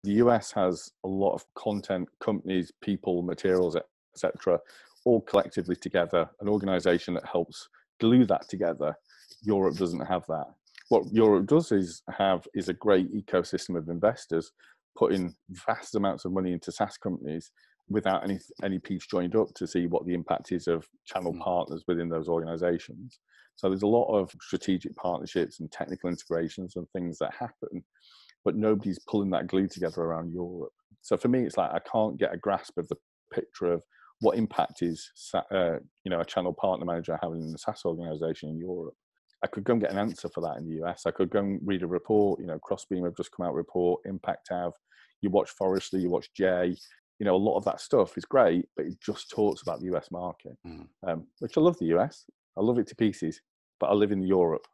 the US has a lot of content, companies, people, materials, etc., all collectively together, an organization that helps glue that together. Europe doesn't have that. What Europe does is a great ecosystem of investors putting vast amounts of money into SaaS companies without any piece joined up to see what the impact is of channel partners within those organizations. So there's a lot of strategic partnerships and technical integrations and things that happen, but nobody's pulling that glue together around Europe. So for me, it's like I can't get a grasp of the picture of what impact is a channel partner manager having in a SaaS organization in Europe. I could go and get an answer for that in the US. I could go and read a report, Crossbeam have just come out with a report, Impact have, you watch Forrester, you watch Jay, a lot of that stuff is great, but it just talks about the US market, which I love the US. I love it to pieces, but I live in Europe.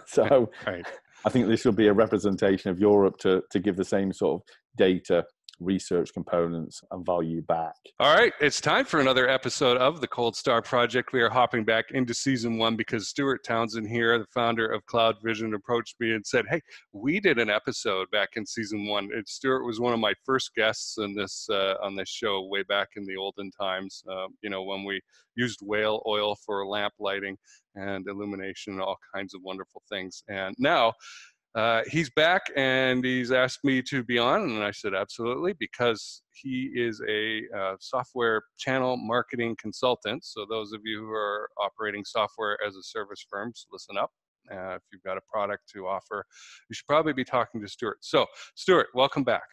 So right. I think this should be a representation of Europe to give the same sort of data, research components and value back. All right, it's time for another episode of the Cold Star Project. We are hopping back into season 1 because Stewart Townsend here, the founder of CloudVision, approached me and said, "Hey, we did an episode back in season 1. And Stewart was one of my first guests on this show way back in the olden times. When we used whale oil for lamp lighting and illumination and all kinds of wonderful things. And now he's back and he's asked me to be on, and I said absolutely, because he is a software channel marketing consultant. So those of you who are operating software as a service firms, listen up. If you've got a product to offer, you should probably be talking to Stewart. So Stewart, welcome back.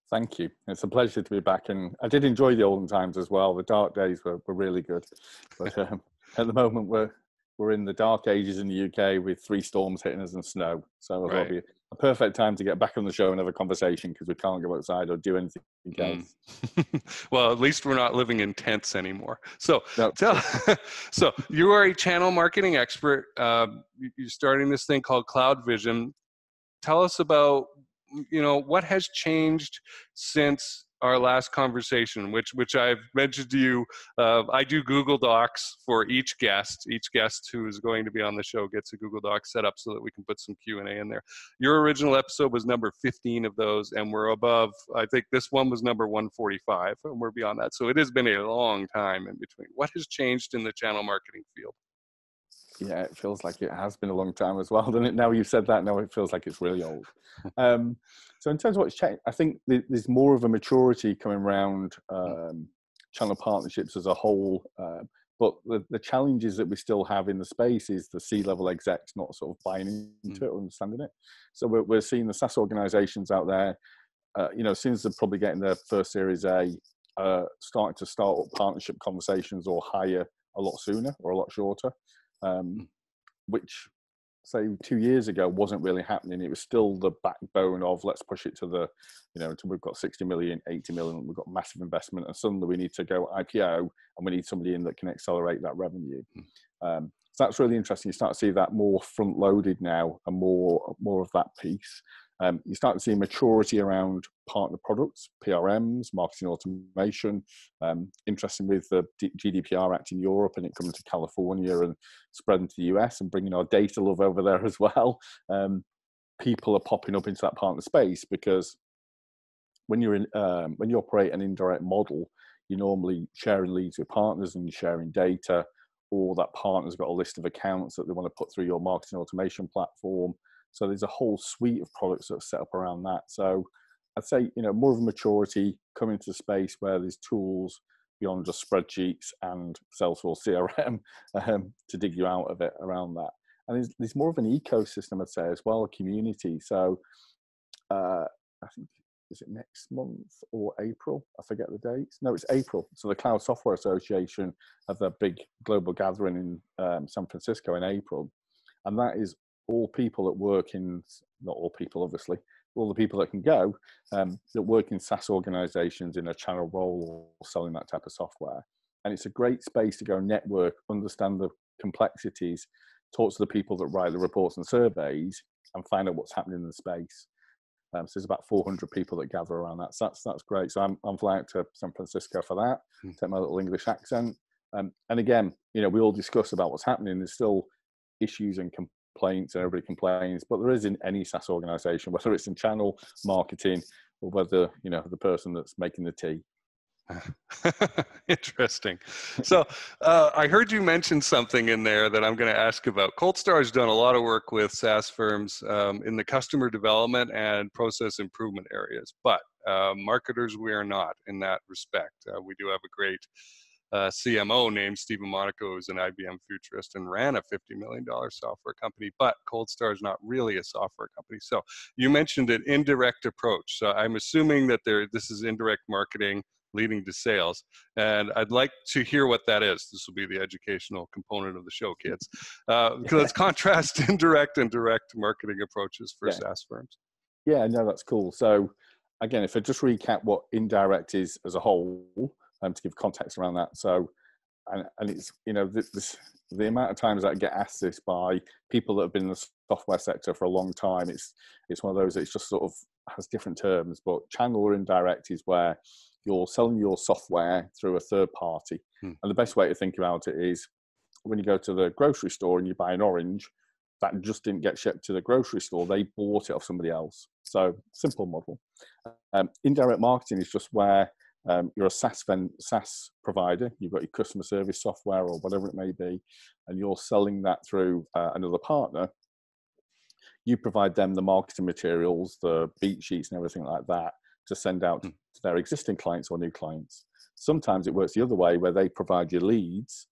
Thank you. It's a pleasure to be back, and I did enjoy the olden times as well. The dark days were really good, but at the moment we're in the dark ages in the UK with 3 storms hitting us and snow. So it'll be a perfect time to get back on the show and have a conversation because we can't go outside or do anything else. Well, at least we're not living in tents anymore. So, No. So you are a channel marketing expert. You're starting this thing called CloudVision. Tell us about, what has changed since our last conversation, which I've mentioned to you. I do Google Docs for each guest. Each guest who is going to be on the show gets a Google Doc set up so that we can put some Q&A in there. Your original episode was number 15 of those, and we're above, I think this one was number 145, and we're beyond that. So it has been a long time in between. What has changed in the channel marketing field? Yeah, it feels like it has been a long time as well, doesn't it? Now you've said that, now it feels like it's really old. So in terms of what's changed, I think there's more of a maturity coming around channel partnerships as a whole. But the challenges that we still have in the space is the C-level execs not sort of buying into it or understanding it. So we're seeing the SaaS organizations out there, as soon as they're probably getting their first Series A, starting to start up partnership conversations or hire a lot sooner or a lot shorter. Which, say, 2 years ago wasn't really happening. It was still the backbone of let's push it to the, until we've got 60 million, 80 million, we've got massive investment, and suddenly we need to go IPO and we need somebody in that can accelerate that revenue. So that's really interesting. You start to see that more front loaded now and more of that piece. You start to see maturity around partner products, PRMs, marketing automation. Interesting with the GDPR Act in Europe and it coming to California and spreading to the US and bringing our data love over there as well. People are popping up into that partner space because when you operate an indirect model, you're normally sharing leads with partners and you're sharing data, or that partner's got a list of accounts that they want to put through your marketing automation platform. So there's a whole suite of products that are set up around that. So I'd say, more of a maturity coming to space where there's tools beyond just spreadsheets and Salesforce CRM to dig you out of it around that. And there's more of an ecosystem, I'd say, as well, a community. So I think, is it next month or April? I forget the dates. No, it's April. So the Cloud Software Association have their big global gathering in San Francisco in April. And that is all people that work in, not all people, obviously, all the people that can go, that work in SaaS organizations in a channel role or selling that type of software. And it's a great space to go network, understand the complexities, talk to the people that write the reports and surveys, and find out what's happening in the space. So there's about 400 people that gather around that. So that's great. So I'm flying out to San Francisco for that, take my little English accent. And again, we all discuss about what's happening. There's still issues and complaints and everybody complains, but there is in any SaaS organization, whether it's in channel marketing or whether, you know, the person that's making the tea. Interesting. So I heard you mention something in there that I'm going to ask about. ColdStar has done a lot of work with SaaS firms in the customer development and process improvement areas, but marketers, we are not in that respect. We do have a great CMO named Stephen Monaco, who's an IBM futurist and ran a $50 million software company, but ColdStar is not really a software company. So you mentioned an indirect approach. So I'm assuming that this is indirect marketing leading to sales. And I'd like to hear what that is. This will be the educational component of the show, kids. Let's contrast indirect and direct marketing approaches for SaaS firms. Yeah, no, that's cool. So again, if I just recap what indirect is as a whole, to give context around that. So, and it's, you know, the amount of times that I get asked this by people that have been in the software sector for a long time, it's one of those, it's just sort of has different terms, but channel or indirect is where you're selling your software through a third party. And the best way to think about it is when you go to the grocery store and you buy an orange, that just didn't get shipped to the grocery store. They bought it off somebody else. So simple model. Indirect marketing is just where you're a SaaS provider. You've got your customer service software or whatever it may be, and you're selling that through another partner. You provide them the marketing materials, the beat sheets and everything like that to send out to their existing clients or new clients. Sometimes it works the other way where they provide you leads,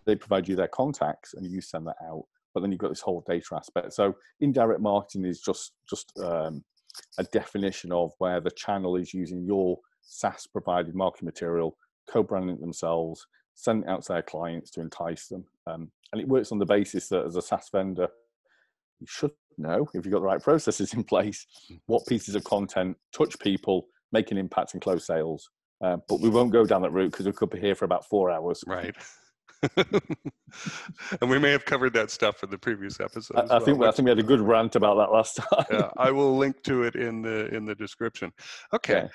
they provide you their contacts and you send that out. But then you've got this whole data aspect. So indirect marketing is just a definition of where the channel is using your SaaS provided marketing material, co-branding it themselves, sending it out to their clients to entice them. And it works on the basis that as a SaaS vendor, you should know, if you've got the right processes in place, what pieces of content touch people, make an impact and close sales. But we won't go down that route because we could be here for about 4 hours. Right. And we may have covered that stuff in the previous episode. I think we had a good rant about that last time. Yeah, I will link to it in the description. Okay.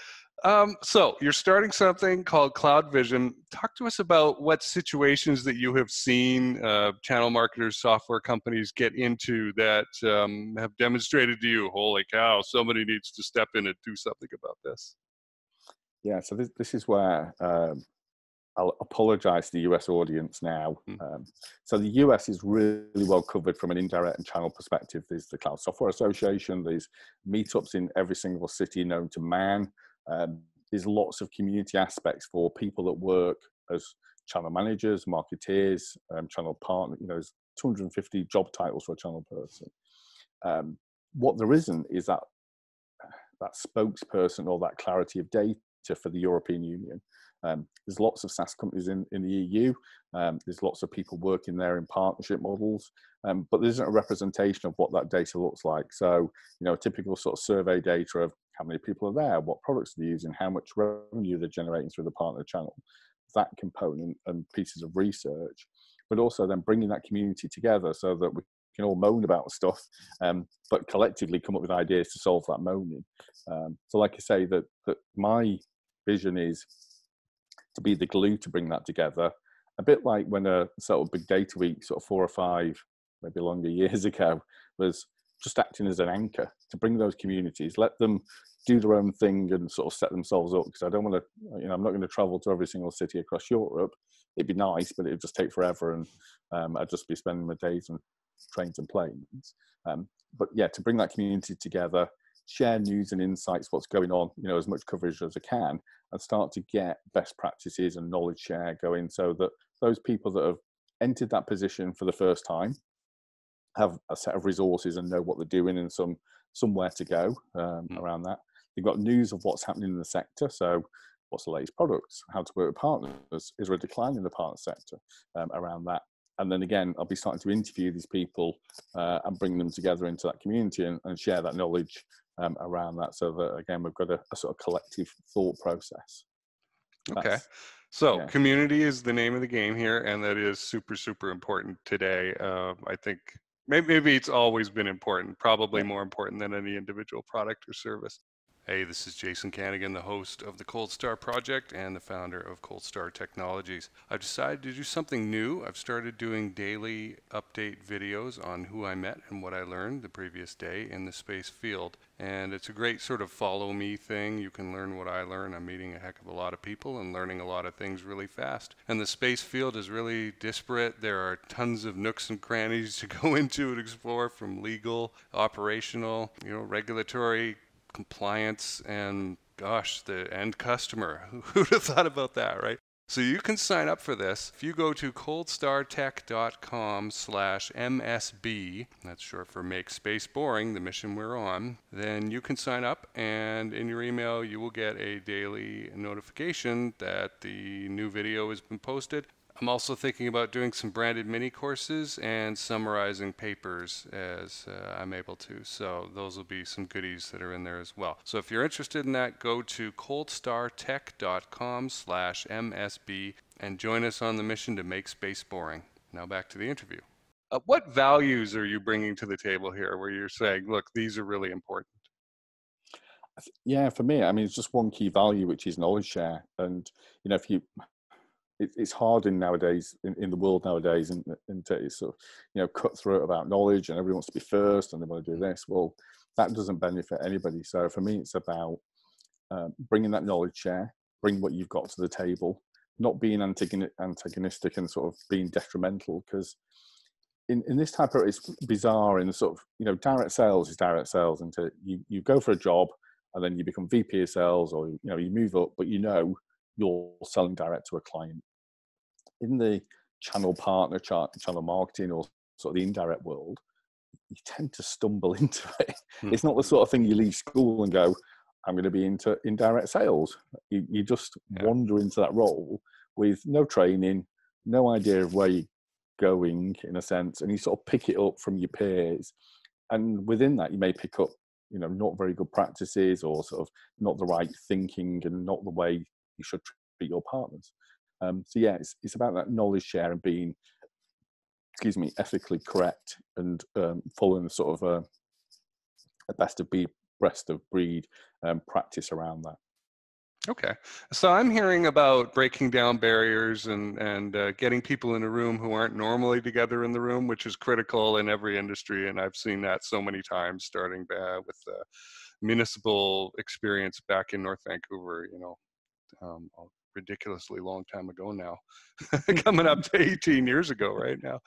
Yeah. So you're starting something called CloudVision. Talk to us about what situations that you have seen channel marketers, software companies get into that have demonstrated to you, holy cow, somebody needs to step in and do something about this. Yeah, so this is where I'll apologize to the US audience now. So the US is really well covered from an indirect and channel perspective. There's the Cloud Software Association. There's meetups in every single city known to man. There's lots of community aspects for people that work as channel managers, marketeers, channel partner. You know, there's 250 job titles for a channel person. What there isn't is that spokesperson or that clarity of data for the European Union. There's lots of SaaS companies in the EU. There's lots of people working there in partnership models, but there isn't a representation of what that data looks like. So, you know, typical sort of survey data of how many people are there, what products they're using, how much revenue they're generating through the partner channel, that component and pieces of research, but also then bringing that community together so that we can all moan about stuff, but collectively come up with ideas to solve that moaning. So like I say, that my vision is to be the glue to bring that together, a bit like when a sort of big data week, sort of 4 or 5, maybe longer years ago, was just acting as an anchor to bring those communities, let them do their own thing and sort of set themselves up. Because I don't want to, you know, I'm not going to travel to every single city across Europe. It'd be nice, but it'd just take forever, and I'd just be spending my days on trains and planes. But yeah, to bring that community together, share news and insights, what's going on, you know, as much coverage as I can, and start to get best practices and knowledge share going so that those people that have entered that position for the first time have a set of resources and know what they're doing and somewhere to go around that. They've got news of what's happening in the sector. So what's the latest products, how to work with partners, is there a decline in the partner sector around that? And then again, I'll be starting to interview these people and bring them together into that community and share that knowledge around that, so that again we've got a sort of collective thought process. Okay, so yeah. Community is the name of the game here, and that is super important today. I think maybe it's always been important, probably more important than any individual product or service. Hey, this is Jason Canigan, the host of the ColdStar Project and the founder of ColdStar Technologies. I've decided to do something new. I've started doing daily update videos on who I met and what I learned the previous day in the space field. And it's a great sort of follow me thing. You can learn what I learn. I'm meeting a heck of a lot of people and learning a lot of things really fast. And the space field is really disparate. There are tons of nooks and crannies to go into and explore, from legal, operational, regulatory, compliance, and gosh, the end customer. Who'd have thought about that, right? So you can sign up for this. If you go to coldstartech.com/MSB, that's short for Make Space Boring, the mission we're on, then you can sign up, and in your email you will get a daily notification that the new video has been posted. I'm also thinking about doing some branded mini courses and summarizing papers as I'm able to. So those will be some goodies that are in there as well. So if you're interested in that, go to coldstartech.com/MSB and join us on the mission to make space boring. Now back to the interview. What values are you bringing to the table here where you're saying, look, these are really important? Yeah, for me, I mean, it's just one key value, which is knowledge share. And, if you, it's hard in the world nowadays, and it's sort of, cutthroat about knowledge, and everyone wants to be first and they want to do this. Well, that doesn't benefit anybody. So for me, it's about bringing that knowledge share, bring what you've got to the table, not being antagonistic and sort of being detrimental, because in this type of, it's bizarre in the sort of, direct sales is direct sales, and you go for a job and then you become VP of sales, or, you move up, but you're selling direct to a client. In the channel partner, channel marketing, or sort of the indirect world, you tend to stumble into it. It's not the sort of thing you leave school and go, I'm going to be into indirect sales. You just wander into that role with no training, no idea of where you're going, in a sense, and you sort of pick it up from your peers. And within that, you may pick up, not very good practices, or sort of not the right thinking, and not the way you should treat your partners. So yeah, it's about that knowledge share and being, ethically correct, and following the sort of a best of breed practice around that. Okay. So I'm hearing about breaking down barriers and getting people in a room who aren't normally together in the room, which is critical in every industry. And I've seen that so many times, starting with the municipal experience back in North Vancouver, a ridiculously long time ago now, coming up to 18 years ago right now.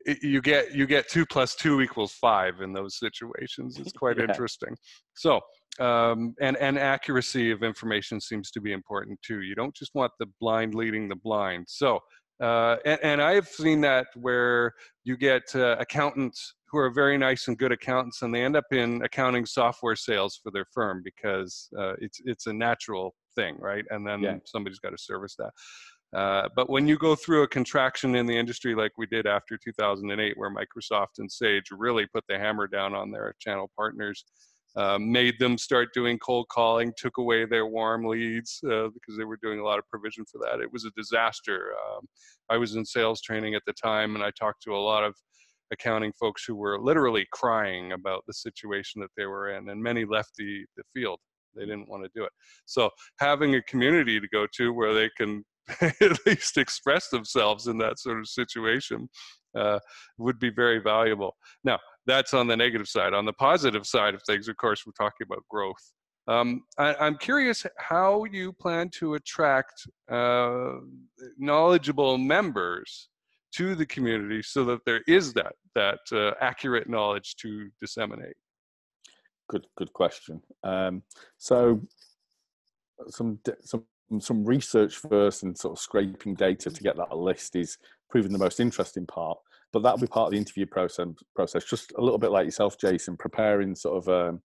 You get 2 + 2 = 5 in those situations. It's quite interesting. So, and accuracy of information seems to be important too. You don't just want the blind leading the blind. So, and I've seen that where you get accountants who are very nice and good accountants, and they end up in accounting software sales for their firm because it's a natural thing, right? And then somebody's got to service that. But when you go through a contraction in the industry like we did after 2008, where Microsoft and Sage really put the hammer down on their channel partners, made them start doing cold calling, took away their warm leads because they were doing a lot of provision for that. It was a disaster. I was in sales training at the time, and I talked to a lot of accounting folks who were literally crying about the situation that they were in, and many left the field. They didn't want to do it. So having a community to go to where they can at least express themselves in that sort of situation would be very valuable. Now, that's on the negative side. On the positive side of things, of course, we're talking about growth. I'm curious how you plan to attract knowledgeable members to the community so that there is that accurate knowledge to disseminate. Good question. So some research first, and sort of scraping data to get that list is proving the most interesting part. But that'll be part of the interview process. Just a little bit like yourself, Jason, preparing sort of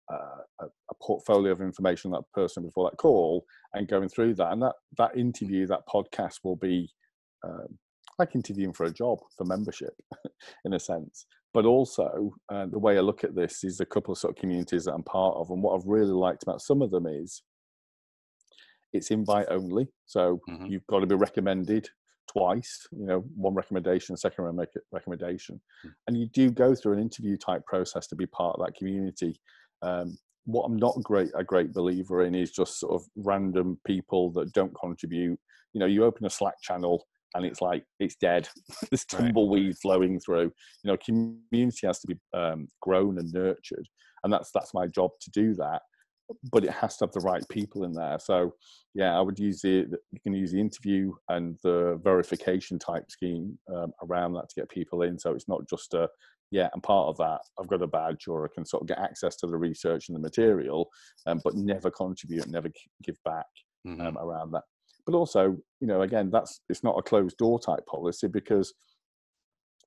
a portfolio of information on that person before that call, and going through that. And that interview, that podcast, will be like interviewing for a job, for membership, in a sense. But also, the way I look at this is a couple of sort of communities that I'm part of, and what I've really liked about some of them is it's invite only. So you've got to be recommended twice, one recommendation, second recommendation. And you do go through an interview type process to be part of that community. What I'm not a great believer in is just sort of random people that don't contribute. You open a Slack channel and it's like it's dead. There's Right. tumbleweed flowing through. Community has to be grown and nurtured, and that's my job to do that. But it has to have the right people in there. So yeah, I would use you can use the interview and the verification type scheme around that to get people in. So it's not just I'm part of that. I've got a badge, or I can sort of get access to the research and the material, but never contribute, never give back around that. But also, again, it's not a closed door type policy, because,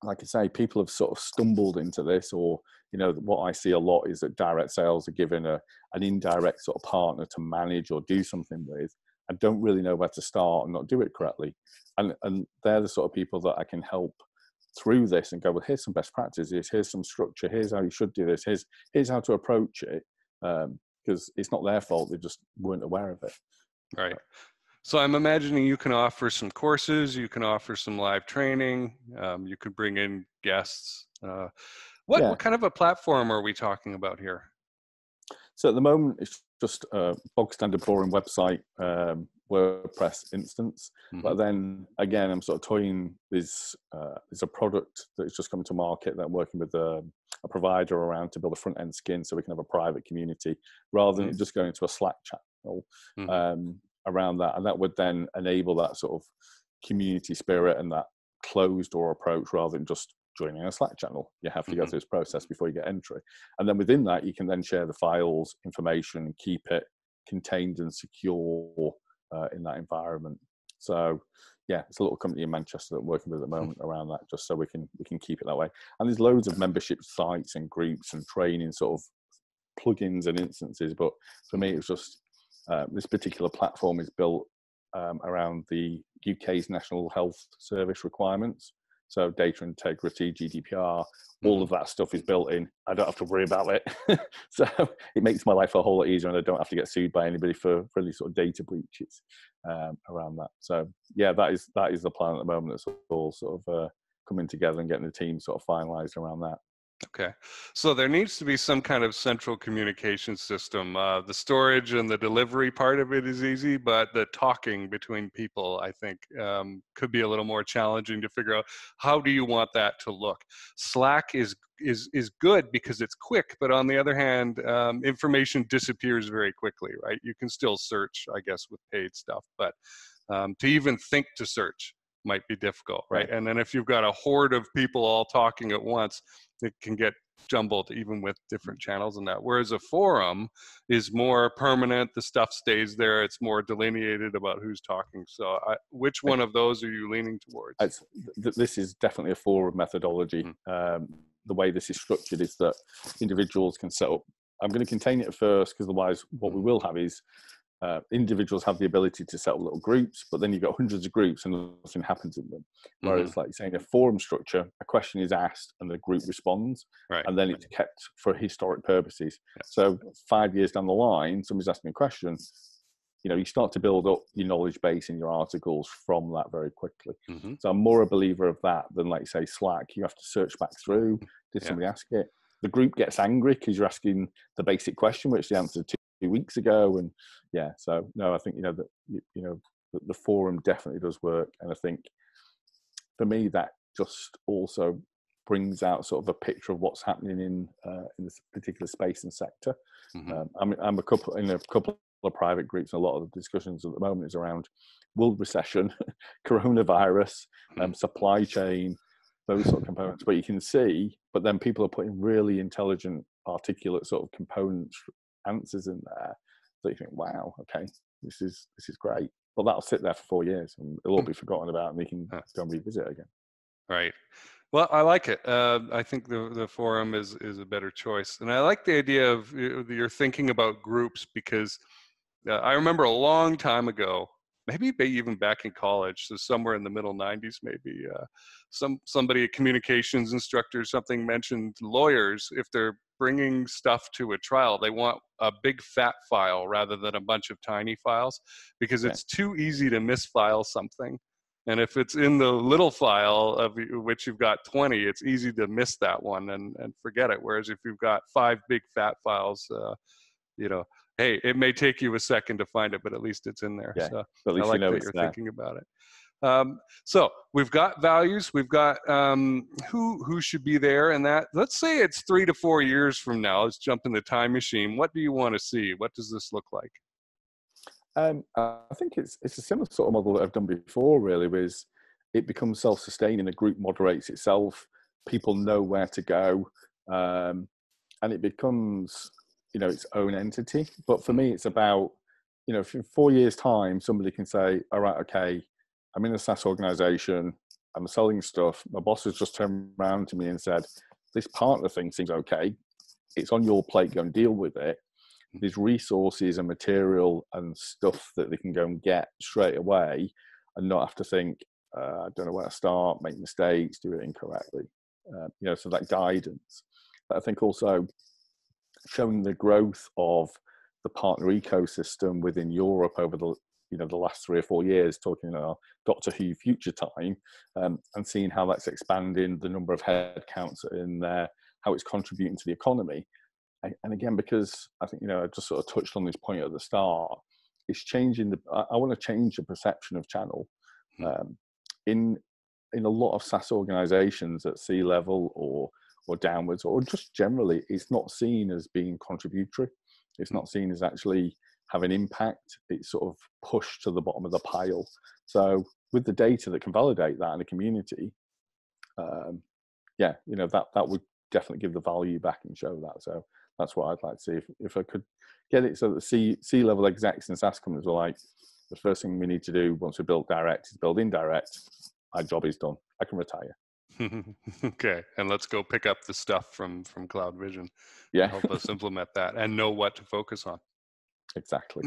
like I say, people have sort of stumbled into this, or what I see a lot is that direct sales are given an indirect sort of partner to manage or do something with, and don't really know where to start and not do it correctly. And they're the sort of people that I can help through this and go, well, here's some best practices, here's some structure, here's how you should do this, here's how to approach it, because it's not their fault, they just weren't aware of it. Right. So I'm imagining you can offer some courses, you can offer some live training, you could bring in guests. What kind of a platform are we talking about here? So at the moment, it's just a bog standard boring website, WordPress instance. But then again, I'm sort of toying. There's a product that's just come to market that I'm working with a provider around to build a front end skin, so we can have a private community rather than just going to a Slack channel around that. And that would then enable that sort of community spirit and that closed door approach, rather than just joining a Slack channel. You have to go through this process before you get entry. And then within that, you can then share the files, information, keep it contained and secure in that environment. So yeah, it's a little company in Manchester that I'm working with at the moment around that, just so we can keep it that way. And there's loads of membership sites and groups and training sort of plugins and instances. But for me, it's just this particular platform is built around the UK's National Health Service requirements. So data integrity, GDPR, all of that stuff is built in. I don't have to worry about it. So it makes my life a whole lot easier, and I don't have to get sued by anybody for any sort of data breaches around that. So yeah, that is the plan at the moment. It's all sort of coming together and getting the team sort of finalized around that. Okay, so there needs to be some kind of central communication system. The storage and the delivery part of it is easy, but the talking between people, I think, could be a little more challenging to figure out. How do you want that to look? Slack is good because it's quick, but on the other hand, information disappears very quickly, right? You can still search, I guess, with paid stuff, but to even think to search might be difficult, right? And then if you've got a horde of people all talking at once, it can get jumbled even with different channels and that. Whereas a forum is more permanent, the stuff stays there, it's more delineated about who's talking. So which one of those are you leaning towards? This is definitely a forum methodology. The way this is structured is that individuals can set up, I'm going to contain it at first, because otherwise what we will have is individuals have the ability to set up little groups, but then you've got hundreds of groups and nothing happens in them. Whereas, like you're saying, a forum structure, a question is asked and the group responds, and then it's kept for historic purposes. So 5 years down the line, somebody's asking a question, you start to build up your knowledge base in your articles from that very quickly. So I'm more a believer of that than, like, say, Slack. You have to search back through. Did somebody ask it? The group gets angry because you're asking the basic question, which the answer to 2 weeks ago. And so no, I think the forum definitely does work, and I think for me that just also brings out sort of a picture of what's happening in this particular space and sector. I'm a couple of private groups, and a lot of the discussions at the moment is around world recession, coronavirus, supply chain, those sort of components. But you can see, but then people are putting really intelligent, articulate sort of components answers in there, so you think, wow, okay, this is great. But that'll sit there for 4 years and it'll all be forgotten about, and we can go and revisit it again. Right. Well, I like it. I think the forum is a better choice, and I like the idea of you're thinking about groups, because I remember a long time ago, maybe even back in college, so somewhere in the middle 90s, maybe somebody, a communications instructor or something, mentioned lawyers, if they're bringing stuff to a trial, they want a big fat file rather than a bunch of tiny files, because it's too easy to misfile something. And if it's in the little file of which you've got 20, it's easy to miss that one and forget it. Whereas if you've got 5 big fat files, hey, it may take you a second to find it, but at least it's in there. So at least I like that it's you're there. thinking about it. So we've got values, we've got who should be there, and that. Let's say it's 3 to 4 years from now. Let's jump in the time machine. What do you want to see? What does this look like? I think it's a similar sort of model that I've done before, really, is it becomes self-sustaining, the group moderates itself, people know where to go, and it becomes, its own entity. But for me, it's about, if in 4 years' time, somebody can say, all right, okay, I'm in a SaaS organization, I'm selling stuff, my boss has just turned around to me and said, this partner thing seems okay, it's on your plate, go and deal with it. There's resources and material and stuff that they can go and get straight away and not have to think, I don't know where to start, make mistakes, do it incorrectly. So that guidance. But I think also showing the growth of the partner ecosystem within Europe over the last 3 or 4 years, talking about Doctor Who future time, and seeing how that's expanding, the number of headcounts in there, how it's contributing to the economy. And again, because I think, I just sort of touched on this point at the start, it's changing I want to change the perception of channel. In a lot of SaaS organizations at C-level or downwards, or just generally, it's not seen as being contributory. It's not seen as actually having impact. It's sort of pushed to the bottom of the pile. So with the data that can validate that in the community, that would definitely give the value back and show that. So that's what I'd like to see. If I could get it so that the C-level execs and SaaS companies were like, the first thing we need to do once we build direct is build indirect. My job is done. I can retire. Okay, and let's go pick up the stuff from CloudVision. Yeah, help us implement that and know what to focus on. Exactly.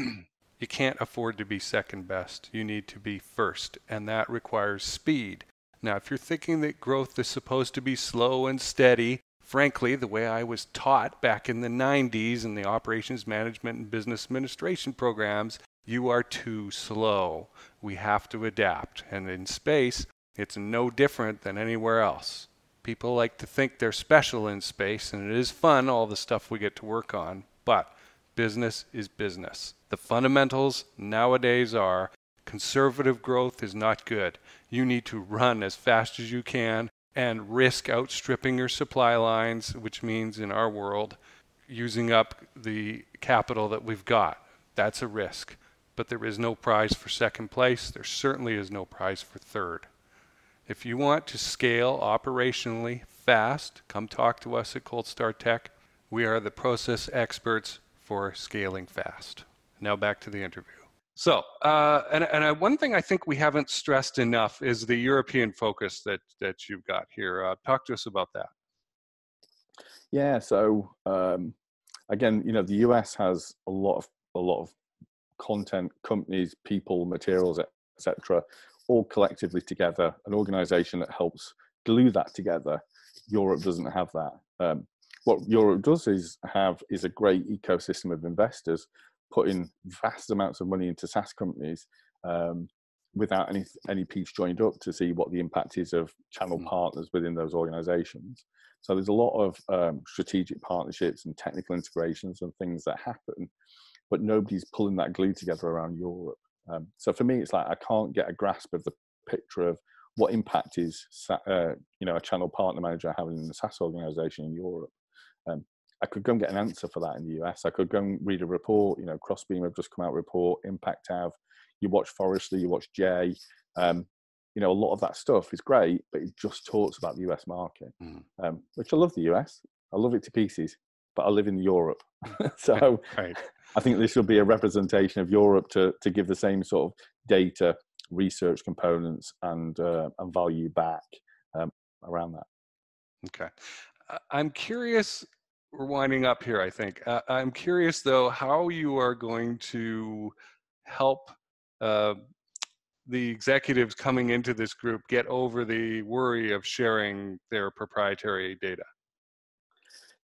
You can't afford to be second best. You need to be first, and that requires speed. Now, if you're thinking that growth is supposed to be slow and steady, frankly, the way I was taught back in the 90s in the operations management and business administration programs, you are too slow. We have to adapt. And in space, it's no different than anywhere else. People like to think they're special in space, and it is fun, all the stuff we get to work on, but business is business. The fundamentals nowadays are conservative growth is not good. You need to run as fast as you can and risk outstripping your supply lines, which means in our world, using up the capital that we've got. That's a risk. But there is no prize for second place. There certainly is no prize for third. If you want to scale operationally fast, come talk to us at Cold Star Tech. We are the process experts for scaling fast. Now back to the interview. So, one thing I think we haven't stressed enough is the European focus that you've got here. Talk to us about that. Yeah. So again, the US has a lot of content, companies, people, materials, etc., all collectively together. An organization that helps glue that together. Europe doesn't have that. What Europe does is a great ecosystem of investors putting vast amounts of money into SaaS companies without any piece joined up to see what the impact is of channel partners within those organizations. So there's a lot of strategic partnerships and technical integrations and things that happen, but nobody's pulling that glue together around Europe. So for me, it's like I can't get a grasp of the picture of what impact is a channel partner manager having in the SaaS organization in Europe. I could go and get an answer for that in the US. I could go and read a report, Crossbeam have just come out report, Impact have, you watch Forrester, you watch Jay. A lot of that stuff is great, but it just talks about the US market, which I love the US. I love it to pieces, but I live in Europe. So right. I think there should be a representation of Europe to give the same sort of data, research components and value back around that. Okay. I'm curious, we're winding up here, I think. I'm curious, though, how you are going to help the executives coming into this group get over the worry of sharing their proprietary data.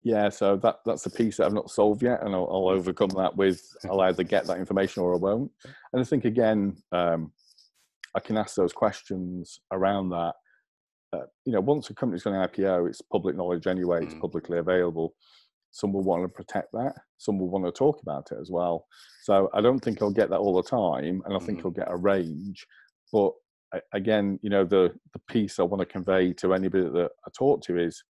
Yeah, so that's the piece that I've not solved yet, and I'll overcome that with I'll either get that information or I won't. And I think, again, I can ask those questions around that. Once a company's going to IPO, it's public knowledge anyway, it's publicly available. Some will want to protect that. Some will want to talk about it as well. So I don't think I'll get that all the time, and I think I'll get a range. But again, the piece I want to convey to anybody that I talk to is,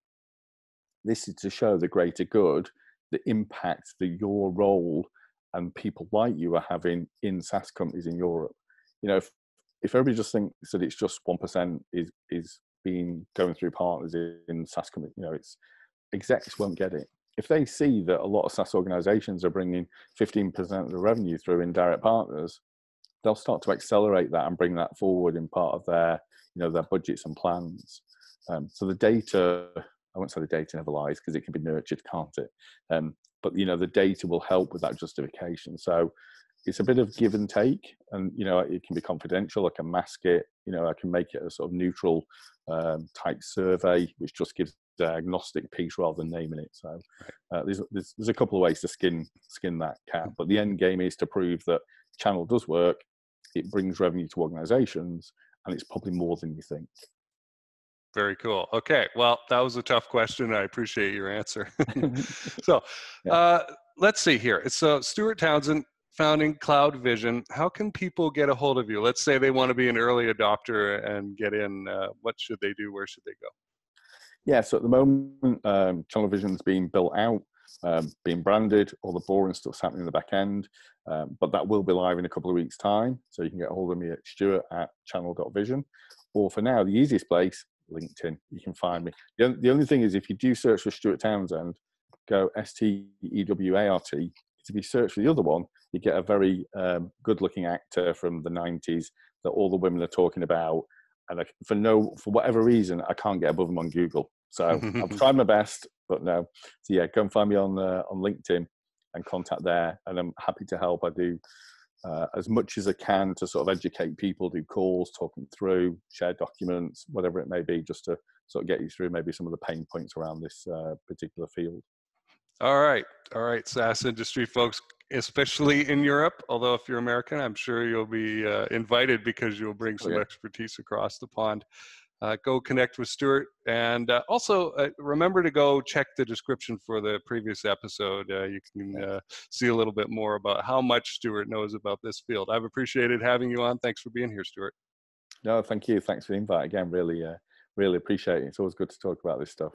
this is to show the greater good, the impact that your role and people like you are having in SaaS companies in Europe. If everybody just thinks that it's just 1% is being going through partners in SaaS companies, it's execs won't get it. If they see that a lot of SaaS organizations are bringing 15% of the revenue through indirect partners, they'll start to accelerate that and bring that forward in part of their, their budgets and plans. So the data, I won't say the data never lies because it can be nurtured, can't it? But the data will help with that justification. So it's a bit of give and take, and it can be confidential. I can mask it. I can make it a sort of neutral type survey, which just gives the agnostic piece rather than naming it. So there's a couple of ways to skin that cat, but the end game is to prove that channel does work. It brings revenue to organizations, and it's probably more than you think. Very cool. Okay. Well, that was a tough question. I appreciate your answer. So let's see here. So Stewart Townsend, founding CloudVision. How can people get a hold of you? Let's say they want to be an early adopter and get in. What should they do? Where should they go? Yeah. So at the moment, ChannelVision's being built out, being branded. All the boring stuff's happening in the back end. But that will be live in a couple of weeks' time. So you can get a hold of me at Stewart@channel.vision. Or for now, the easiest place, LinkedIn. You can find me. The only thing is, if you do search for Stewart Townsend, go Stewart. If you search for the other one, you get a very good-looking actor from the 90s that all the women are talking about. And for whatever reason, I can't get above him on Google. So I've tried my best, but no. So yeah, go and find me on LinkedIn and contact there, and I'm happy to help. I do as much as I can to sort of educate people, do calls, talk them through, share documents, whatever it may be, just to sort of get you through maybe some of the pain points around this particular field. All right, SaaS industry folks, especially in Europe. Although if you're American, I'm sure you'll be invited because you'll bring some expertise across the pond. Go connect with Stewart, and also remember to go check the description for the previous episode. You can see a little bit more about how much Stewart knows about this field. I've appreciated having you on. Thanks for being here, Stewart. No, thank you. Thanks for the invite again. Really appreciate it. It's always good to talk about this stuff.